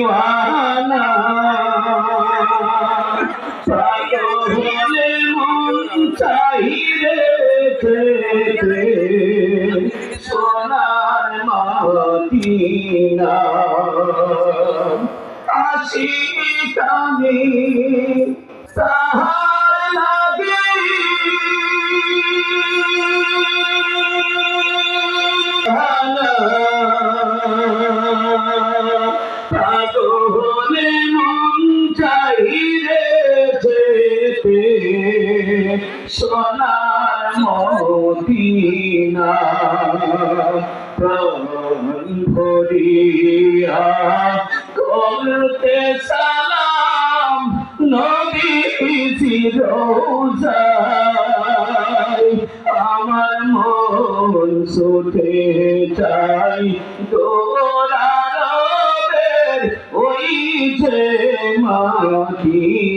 দিওয়ানা পাগলে মন চাহিরে সোনার মদিনা আশিক আমি তাহার লাগে পাগলে মন চাহিরে যেতে সোনার মদিনা প্রাণ ভরিয়া করতে সালাম নবীজির রোজায় আমার মন ছুটে চাই দোরারবের ওই যে মদিনায়